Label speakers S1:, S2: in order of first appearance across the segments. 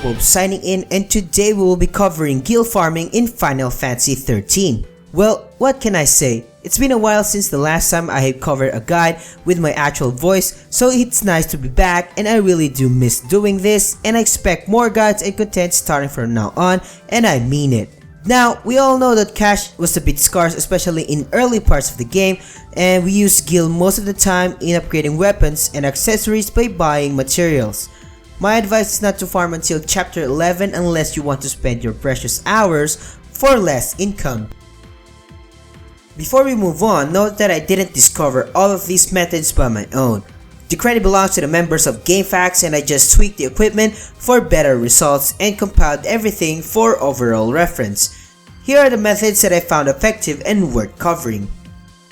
S1: Wolf signing in, and today we will be covering guild farming in Final Fantasy XIII. Well, what can I say? It's been a while since the last time I have covered a guide with my actual voice, so it's nice to be back and I really do miss doing this, and I expect more guides and content starting from now on, and I mean it. Now, we all know that cash was a bit scarce, especially in early parts of the game, and we use guild most of the time in upgrading weapons and accessories by buying materials. My advice is not to farm until Chapter 11 unless you want to spend your precious hours for less income. Before we move on, note that I didn't discover all of these methods by my own. The credit belongs to the members of GameFAQs, and I just tweaked the equipment for better results and compiled everything for overall reference. Here are the methods that I found effective and worth covering.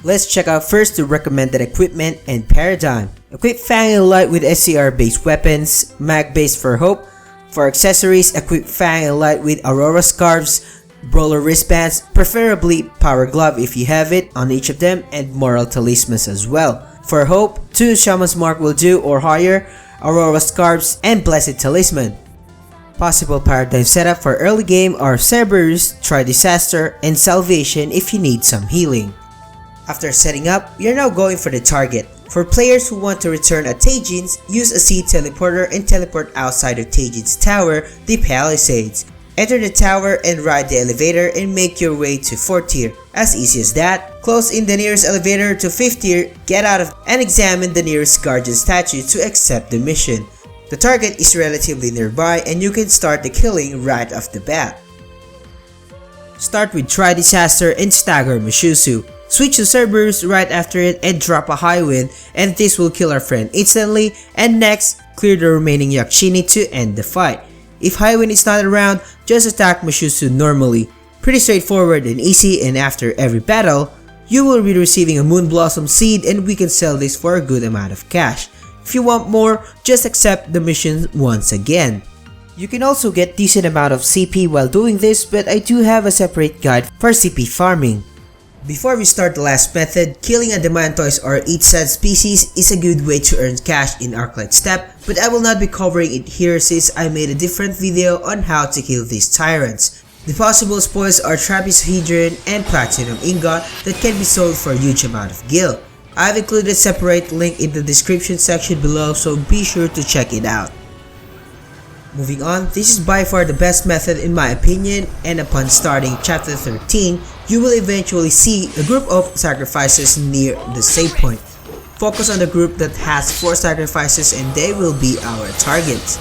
S1: Let's check out first the recommended equipment and paradigm. Equip Fang and Light with SCR based weapons, mag based for Hope. For accessories, equip Fang and Light with Aurora Scarves, Brawler wristbands, preferably Power Glove if you have it on each of them, and Moral Talismans as well. For Hope, 2 Shaman's Mark will do or higher, Aurora Scarves, and Blessed Talisman. Possible paradigm setup for early game are Cerberus, Try Disaster, and Salvation if you need some healing. After setting up, you're now going for the target. For players who want to return at Taejin's, use a Seed teleporter and teleport outside of Taejin's tower, the Palisades. Enter the tower and ride the elevator and make your way to 4th tier. As easy as that. Close in the nearest elevator to 5th tier, get out of and examine the nearest guardian statue to accept the mission. The target is relatively nearby and you can start the killing right off the bat. Start with Try Disaster and Stagger Mishusu. Switch to Cerberus right after it and drop a high wind, and this will kill our friend instantly, and next, clear the remaining Yakshini to end the fight. If Highwind is not around, just attack Mishusu normally. Pretty straightforward and easy, and after every battle, you will be receiving a Moonblossom Seed, and we can sell this for a good amount of cash. If you want more, just accept the mission once again. You can also get decent amount of CP while doing this, but I do have a separate guide for CP farming. Before we start the last method, killing Adamantoise or each sad species is a good way to earn cash in Arclight Step, but I will not be covering it here since I made a different video on how to kill these tyrants. The possible spoils are Trapezohedron and Platinum Ingot that can be sold for a huge amount of gil. I've included a separate link in the description section below, so be sure to check it out. Moving on, this is by far the best method in my opinion, and upon starting Chapter 13, you will eventually see a group of sacrifices near the save point. Focus on the group that has 4 sacrifices and they will be our targets.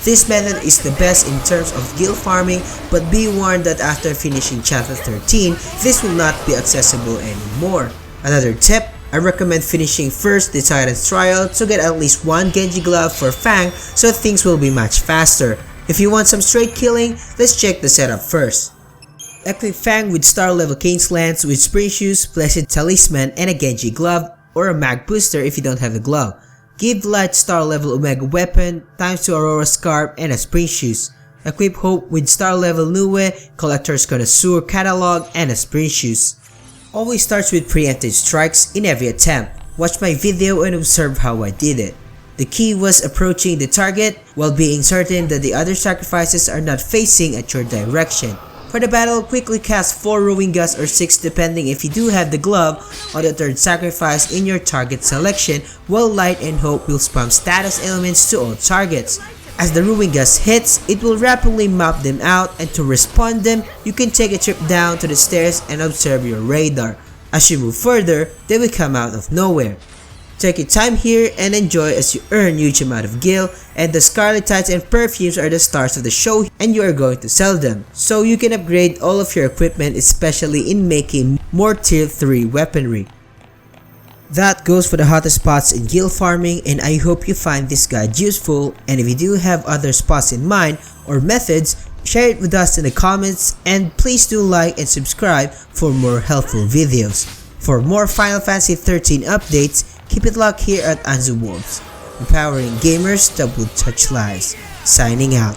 S1: This method is the best in terms of guild farming, but be warned that after finishing Chapter 13, this will not be accessible anymore. Another tip, I recommend finishing first the Titan's Trial to get at least 1 Genji Glove for Fang so things will be much faster. If you want some straight killing, let's check the setup first. Equip Fang with star level Kane's Lance with Spring Shoes, Blessed Talisman, and a Genji Glove, or a Mag Booster if you don't have the glove. Give Light star level Omega Weapon, times 2 Aurora Scarf, and a Spring Shoes. Equip Hope with star level Nue, Collector's Connoisseur Catalog, and a Spring Shoes. Always starts with preemptive strikes in every attempt. Watch my video and observe how I did it. The key was approaching the target while being certain that the other sacrifices are not facing at your direction. For the battle, quickly cast 4 Ruin Gust or 6 depending if you do have the glove on the 3rd sacrifice in your target selection, while Light and Hope will spam status elements to all targets. As the Ruin Gust hits, it will rapidly map them out, and to respawn them, you can take a trip down to the stairs and observe your radar. As you move further, they will come out of nowhere. Take your time here and enjoy as you earn huge amount of gil, and the Scarlet Tides and Perfumes are the stars of the show and you are going to sell them. So you can upgrade all of your equipment, especially in making more tier 3 weaponry. That goes for the hottest spots in guild farming, and I hope you find this guide useful, and if you do have other spots in mind or methods, share it with us in the comments, and please do like and subscribe for more helpful videos. For more Final Fantasy XIII updates, keep it locked here at Anzu Wolves, empowering gamers that will touch lives. Signing out.